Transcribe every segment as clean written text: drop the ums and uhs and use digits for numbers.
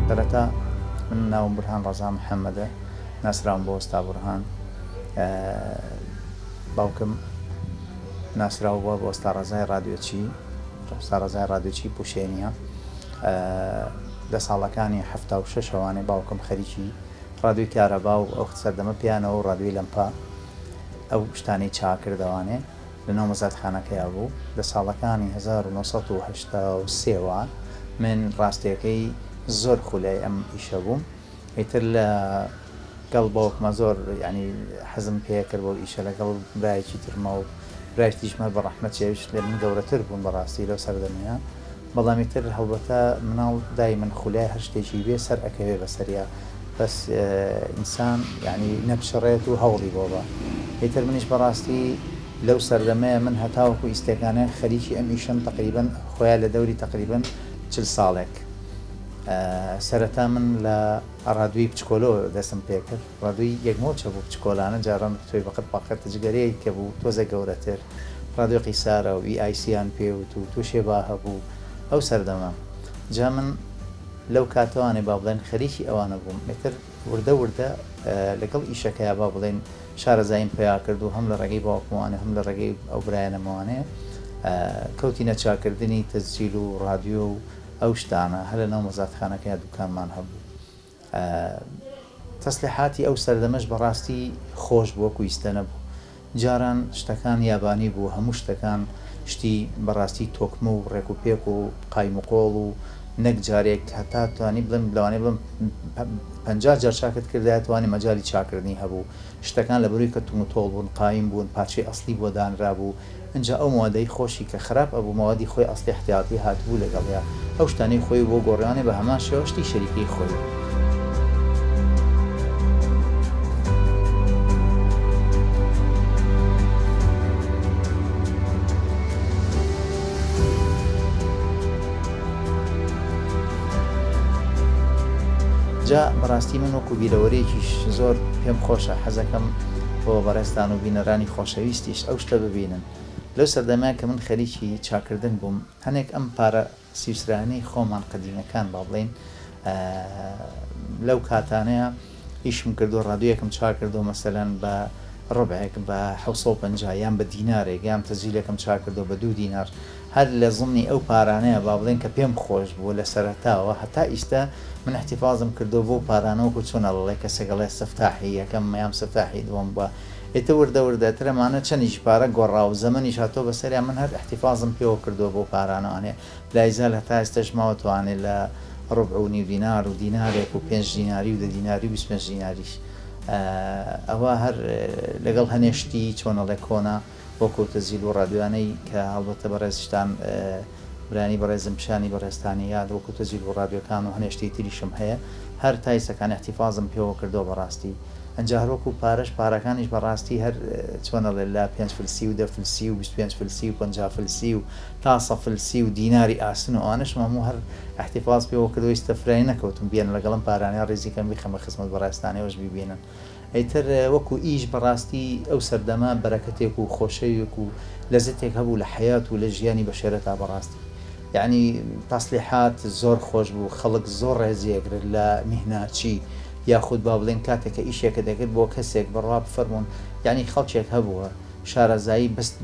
سەرەتا من ناوم بورهان ڕەزا محەممەدە، ناسراوم بۆ ئێستا بورهان. باوکم ناسراوە بۆ ئێستا ڕێزای ڕادیۆچی پوشێنیە. لە ساڵەکانی 76 ئەوانەی باوکم خەریکی ڕادیۆی کارەبا و ئەو سەردەمە پیانەوە و ڕادیۆی لەمپا ئەو شتانەی چاکردەوانێ لە ناو مەزادخانەکەیە بوو. لە ساڵەکانی 1983 من ڕاستیەکەی زۆر خولای ئەم ئیشە بووم. ئیتر لە گەڵ باوکمە زۆر ینی حەزم پێ کرد بۆ ئیشە لەگەڵ برایەکی ترمە و برایشتیشمە بە ڕەحمەت چێویش لێ من گەورەتر بوون بەڕاستی لەو سەردەمەیە. بەڵامی تر هەڵبەتە مناڵ دای من خولای هەر شتێکی بێ سەر ئەکەوێ بەسەریا، بەس ئینسان ینی نەپشڕێت و هەوڵی بۆ بە. ئیتر منیش بەڕاستی لەو سەردەمەیە من هەتاوەکو ئیستێکانە خەریکی ئەم ئیشەم تقریبەن خۆیان لە دەوری تقریبەن 40 ساڵێک. سەرەتا من لە ڕادیۆی بچکۆلەوە دەستم پێ کرد. ڕادیۆی یەکمۆچە بوو بچکۆلانە، جاران توی بەقەت پاقەتە جگەرەیە کە بوو تۆزە گەورەتر، ڕادیۆ قیسارە و ئایسیان پێوت و تووشێ با هەبوو ئەو سەردەمە. جا من لەو کاتەوانێ با بڵێن خەریکی ئەوانە بووم. ئێتر وردە وردە لەگەڵ ئیشەکەیە با بڵێن شارەزایم پیا کرد و هەم لە ڕێگەی باوکمەوانێ هەم لە ڕێگەی ئەو برایەنەمەوانێ کەوتینە چاکردنی تەسجیل و ڕادیۆ و ئەو شتانە هەر لە ناو مەزادخانەکەیە دوکانمان هەبوو. تەسلیحاتی ئەو سەردەمەش بەڕاستی خۆش بووە کویستە نەبوو. جاران شتەکان یابانی بوو، هەموو شتەکان شتی بەڕاستی تۆکمە و ڕێک و پێک و قایم و قۆڵ و نەک جارێک هەتا توانی بڵێن لەوانێ بڵم 50 جار چاکت کردایە توانی مەجای چاکردنی هەبوو. شتەکان لە بەرووی کە توم و تۆڵ بوون، قایم بوون، پارچەی ئەسلی بۆ دانرا بوو. اینجا ئەو مادەی خۆشی کە خراپ ئەبوو ماوەدی خۆی ئەسلی احتیاطی هاتبوو لەگەڵیا، ئەو شتانەی خۆی بۆ گۆڕیانێ بە هەمان شێوە شتی شەریکەی خۆی. جا بەڕاستی من وەکو بیرەوەرێکیش زۆر پێم خۆشە، حەزەکەم بۆ بەڕێستان و بینەرانی خۆشەویستیش ئەو شتە ببینن. لەو سەردەمەیە کە من خەریکی چاکردن بووم، هەنێک ئەم پارە سیوسرانەی خۆمان قەدیمەکان با بڵێن لەو کاتانەیە ئیشم کردو، ڕادیۆیەکم چاکردو مەسەلەن بە ڕۆبعێک بە 750 یان بە دینارێک یان تەسجیلێکم چاکردو بە 2 دینار. هەر لە زمانی ئەو پارانەیە با بڵێن کە پێم خۆش بوو لە سەرەتاوە، هەتا ئیستا من احتیفازم کردو بۆ پارانەوەکو چۆنە لەڵێ کەسێکەڵێ سەفتاحی یەکەم مەیام سەفتاحی دووەم بووە. ئێتە وردە وردەترەمانە چەندیش پارە گۆڕا و زەمەنیش هاتۆ بەسەریان من هەر احتیفازم پێوە کردووە بۆ پارانەوانێ لایزال هەتا ئێستاش ماوەتوانێت لە ڕۆبع و نیو دینار و دینارێک و 5 دیناری و 10 دیناری و 25 دیناریش. ئەوە هەر لەگەڵ هەنێشتی چۆنەڵێ کۆنا وەکو تەسجیل و ڕادیۆیانەی کە هەڵبەتە بەڕێزشتان برانی بەڕێزم پیشانی بەڕێستانی یاد وەکو تەسجیل و ڕادیۆکان و هەنێشتی تریشم هەیە، هەر تایسەکان احتیفازم پێوە کردەوە بەڕاستی. ئەنجا هەروەکو پارەکانیش بەڕاستی هەر چۆنەڵێ لە 5 فلسی و 10 فلسی و 25 فلسی و 50 فلسی و تا 100 فلسی و دیناری ئاسن و ئەوانەش هەموو هەر احتیفاز پێوە کردەوە ئیستەفرای نەکەوتم بیان لەگەڵم پارانەی ڕێزیکەم بیخەمە خزمەت بەڕێستانەوەش ببینن. ئەیتر وەکو ئیش بەڕاستی ئەو سەردەما بەرەکەتێک و خۆشەوێک و لەزەتێک هەبوو لە حەیات و لە ژیانی بەشێرەتا بەڕاستی. یعنی تەسلیحات زۆر خۆش بوو، خەڵک زۆر ڕێزیەگرت لە میهناچی یاخود با بڵێن کاتێکە ئیشێکە دەکرد بۆ کەسێک بڕوا بفەرمونون. یعنی خەڵکێک هەبووە شارەزایی بەست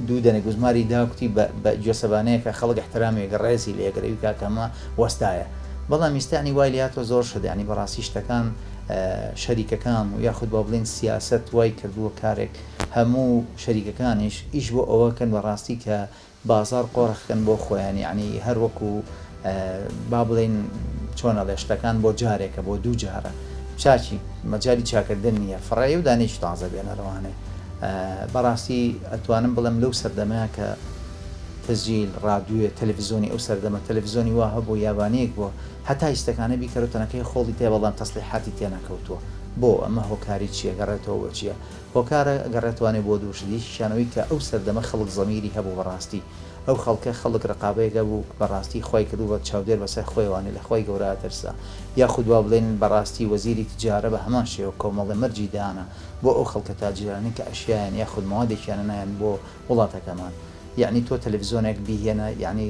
دوو دەنێ گوزماری داکوتی بە جۆسەبانەیە کە خەڵک احترامێک ڕێزی لە یەکگرەوی کاکەمە وەستایە. بەڵام ئیستانی وای لاتۆ زۆر شد، ینی بەڕاستی شتەکان شەریکەکان و یاخود با بڵێن سیاست وای کردووە کارێک هەموو شەریکەکانیش ئیش بۆ ئەوەکەن بەڕاستی کە بازار قۆڕەخکەن بۆ خۆیان، یعنی هەر وەکو با بڵێن چۆنەڵێ شتەکان بۆ جارێکە بۆ دوو جارە چاچی مەجای چاکردن نییە، فڕێ و دانیش تازە بێنەرەوانێ. بەڕاستی ئەتوانم بڵم لەو سەردەمەیە کە تەزیل ڕادیۆ تەلەڤیزۆنی ئەو سەردەمە تەلەڤیزۆنی وا هەبوو یابانەیەک بۆ هەتا ئیستەکانە بیکەوتنەکەی خۆڵی تێ بەڵام تەسلیحاتی تێ نەکەوتووە بۆ ئەمە هۆکاری چیە گەڕێتەوە بۆ چییە هۆکارە گەڕێتوانێت بۆ دووشدی شانەوەی کە ئەو سەردەمە خەڵک زەمیری هەبوو بەڕاستی ئەو خەڵکە خەڵک ڕقابەیەگە بوو بەڕاستی خۆی کردو بە چاودێر بەسەر خۆیوانێ لە خۆی گەورە ترسا یاخود وا بڵێن بەڕاستی وەزیری تجارە بە هەمان شێوە کۆمەڵە مەرجی دانا بۆ ئەو خەڵکە تاجرانی کە ئەشیان یاخود ماوەدێکیانە نایەن بۆ وڵاتەکەمان یعنی تۆ تەلەڤیزۆنێک بیهێنە یعنی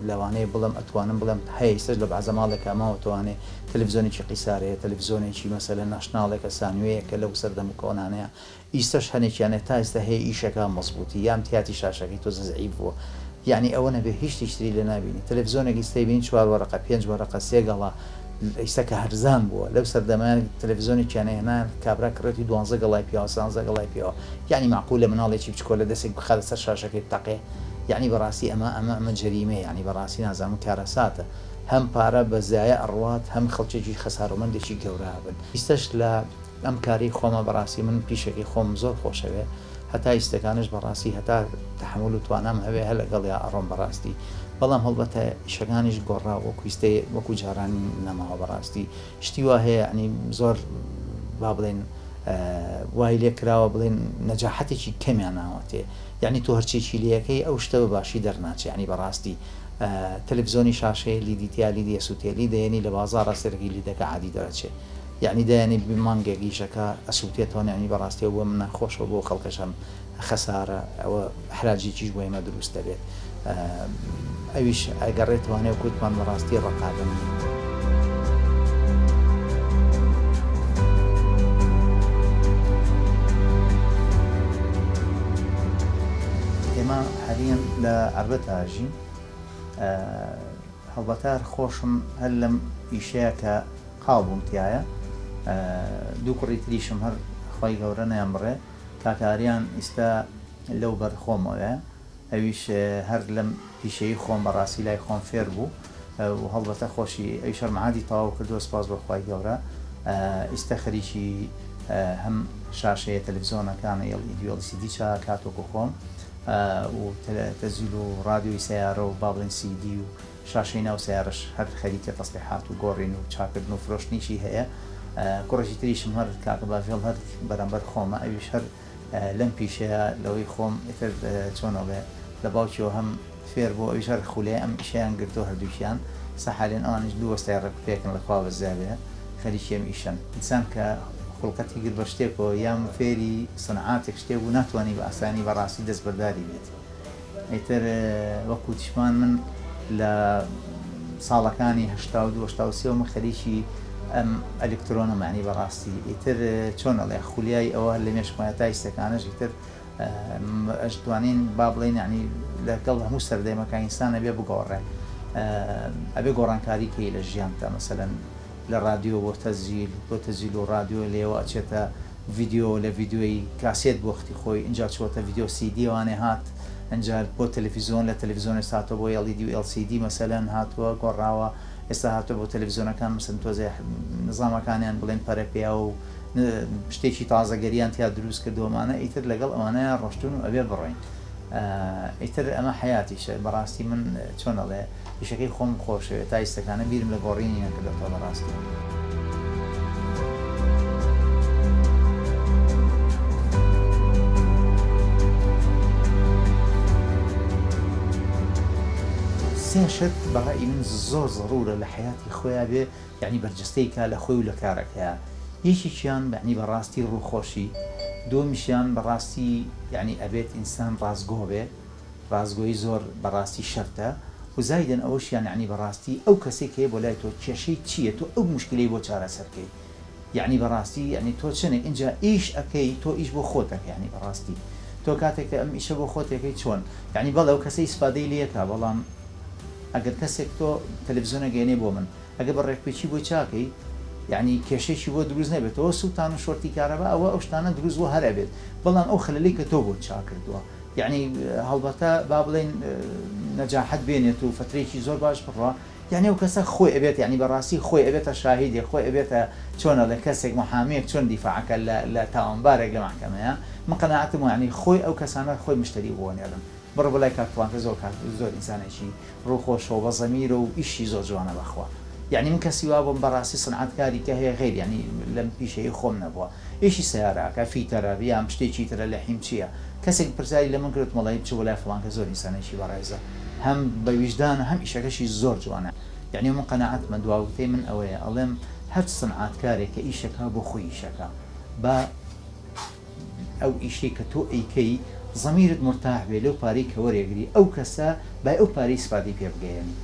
لەوانەیە بڵم ئەتوانم بڵم هەیە ئێستش لە بەعزە ماڵێکە ماوەتوانێ تەلەڤیزۆنێکی قیسارەیە تەلەڤیزۆنێکی مەسەلەن ناشناڵێکە سانوەیەکە لەو سەردەم و کۆنانەیە ئیستش هەنێکیانێت تا ئێستا هەیە ئیشەکە مەزبوطی یان تیاتی شاشەکەی تۆ زەعیف بووە یعنی ئەوە نەبێ هیچ تیشتری لە نابینی تەلەڤیزۆنێکی ستەیبین 4 وەرەقە 5 وەرەقە 3 گەڵا ئیستا کە هەرزان بووە لەو سەردەمان تەلەڤیزۆنێکیانە هێنان کابرا کڕێتی 12 گەڵای پیاوە 16 گەڵای پیاوە یعنی معقولە مناڵێکی بچکۆ لە دەستێک بخاتە سەر شاشەکەی تەقێ یعنی بەڕاستی ئەمە جەریمە یعنی بەڕاستی نازانم کارەساتە هەم پارە بە زایە ئەڕوات هەم خەڵکێکی خەسارەمەندێکی گەورە بن ئیستش لە ئەم کاری خۆمە بەڕاستی من پیشەکەی خۆم زۆر خۆشەوێ هەتا ئیستەکانش بەڕاستی هەتا تەحمل و توانام هەوێ هە لەگەڵ یا ئەڕۆم بەڕاستی بەڵام هەڵبەتە ئیشەکانیش گۆڕا وەکویستەی وەکو جارانی نەماوە بەڕاستی شتی وا هەیە ینی زۆر با بڵێن وای لێ کراوە بڵێن نەجاحەتێکی کەمیان ناوەتێ یعنی تۆ هەرچێکی لەکەی ئەو شتە بە باشی دەرناچێ ینی بەڕاستی تەلەڤیزۆنی شاشەیە لیدیتیا لیدی ئەسووتێلی دێنی لە بازاڕە سەرگی لیدەکە عادی دەرەچێت یعنی دایانی مانگێکیشەکە ئەسووتێتەوە ینی بەڕاستی بۆ من ناخۆشەوە بۆ خەڵکەشم خەسارە ئەوە حراجێکیش بۆ ئێمە دروست دەبێت ئەویش ئەگەڕێتوانێ و کوتمان بەڕاستی ڕقابن ئێمە حالياً لە عەربەتە ئاژین هەڵبەتار خۆشم هەر لەم ئیشەیە کە قاو بووم تایە دوو کوڕی تریشم هەر خۆی گەورە نیان بڕێ کاکاریان ئێستا لەو بەرخۆمەوەیە ئەویش هەر لەم پیشەی خۆم بەڕاستی لای خۆم فێر بوو و هەڵبەتە خۆشی ئەوی شەرمەعادی تەواو کردووە سپاس بۆ خۆی گەورە ئێستا خەریکی هەم شاشەیە تەلەڤیزۆنەکانە LCD کاتۆکو خۆم و تەزیل و ڕادیۆی سیارە و با بڵێن CD و شاشەی ناو سیارەش هەر خەریکە تەسلیحات و گۆڕین و چاکردن و فرۆشتنیشی هەیە کوڕێکی تریشم هەر کاکە بافێڵ هەر بەرامبەر خۆمە ئەویش هەر لەم پیشەیە لەوەی خۆم ئتر چۆنەڵێ لە باوکیەوە هەم فێر بۆ ئەویش هەر خولێ ئەم ئیشیان گرتو هەردووکیان سەحالێن ئەوانش دوو وەستای ڕێکپێکن لەخوا بەزیابێ خەریکی ئەم ئیشەن ئینسان کە خوڵقەتی گر بە شتێکەوە یان فێری سنعاتێک شتێک بوو ناتوانانی بە ئاسانی بەڕاستی دەستبەرداری بێت ئیتر وەکو تیشمان من لە ساڵەکانی 1970 من خەریکی ئەم ئەلکترۆنە معنی بەڕاستی ئیتر چۆنەڵێ خولیای ئەوە لە مێشکمایەتا ئیسەکانش ئیتر ئەشتوانین با بڵێن ینی لەگەڵ هەموو سەردەمەکە ئینسان ئەبێ بگۆڕێ ئەبێ گۆڕانکاریکەی لە ژیانتە مەسەلەن لە رادیۆ بۆ تەزیل و رادیۆ لێوە ئەچێتە ڤیددیۆ لە ڤیددیۆی کاسێت بۆ وەختی خۆی اینجا چۆتە ڤیددیۆ CD وانێ هات ئەنجا بۆ تەلەڤیزۆن لە تەلەڤیزۆنی ساتۆ بۆ LED و LCD مەسەلەن هاتووە گۆڕاوە ئێستا هاتووە بۆ تەلەڤیزۆنەکان مەسەن تۆزێ نظامەکانیان بڵێن پەرەپیا و شتێکی تازەگەریان تیا دروست کردووەمانە ئیتر لەگەڵ ئەوانەیە ڕۆشتون و ئەبێ بڕۆین ئیتر ئەمە حیاتیشە بەڕاستی من چۆنەڵێ ئیشەکەی خۆم خۆشەوێت تا ئیستەکانە بیرم لە گۆڕینی نەکردێتەوە بەڕاستی سێ شت بەڕای من زۆر زەڕورە لە حیاتی خۆیان بێ یعنی بەرجەستەی کا لە خۆی و لە کارەکەیە یەکێکیان یعنی بەڕاستی ڕووخۆشی دومیشیان بەڕاستی یعنی ئەبێت ئینسان ڕازگۆ بێ ڕازگۆیی زۆر بەڕاستی شەرتە و زایدن ئەوەشیان یعنی بەڕاستی ئەو کەسێک هەیە بۆ لای تۆ کێشەی چییە تۆ ئەو مشکلەی بۆ چارەسەرکەی یعنی بەڕاستی یعنی تۆ چنێک اینجا ئیش ئەەکەی تۆ ئیش بۆ خۆتەکە یعنی بەڕاستی تۆ کاتێککە ئەم ئیشە بۆ خۆتێکەکەی چۆن یعنی بەڵێ ئەو کەسەی سپادەی لێکە بەڵام ئەگەر کەسێک تۆ تەلەڤیزۆنە گەێنێ بۆ من ئەگە بە ڕێکپێکی بۆ چاکەی یعنی کێشێکی بۆ دروست نەبێتەوە سووتان و شۆرتی کارەبە ئەوە ئەو شتانە دروست بۆ هەرە بێت بەڵام ئەو خەلەلەی کە تۆ بۆ چاکردووە یعنی هەڵبەتە با بڵێن نەجاحەت بێنێت و فترێکی زۆر باش بڕوە یعنی ئەو کەسە خۆی ئەبێت یعنی بەڕاستی خۆی ئەبێتە شاهیدێک خۆی ئەبێتە چۆنە لە کەسێک محامەیەک چۆن دیفاعەکە لە تاوانبارێک لە محکەمەیە من قەناعەتم یعنی خۆی ئەو کەسانە خۆی مشتری بۆ نێرن بڕ بەلای کاکتوانکە زۆر ئینسانێکی ڕووخۆشەوە بە زەمیر و ئیشی زۆر جوانە بەخوا. یعنی من کەسی وا بم بەڕاستی سنعاتکاری کە هەیە غێر ینی لەم پیشەی خۆم نەبووە ئیشی سیارەکە فیتەرە یان شتێکی ترە لە حیم چییە کەسێک پرسیاری لە من کرد مەڵی بچ بۆ لای فڵانکە زۆر ئینسانێکی بەڕێزە هەم بە ویژدانە هەم ئیشەکەشی زۆر جوانە. یعنی من قەناعەتمە دواوتەی من ئەوەیە ئەڵێم هەر سنعاتکارێک کە ئیشەکە بۆ خۆی ئیشەکە بە ئەو ئیشەی کە تۆ ئەیکەی زەمیرت مرتاح بێ لەو پارەی کە وەرێگری ئەو کەسە با ئەو پارەی سپادی پێ بگەیەنی.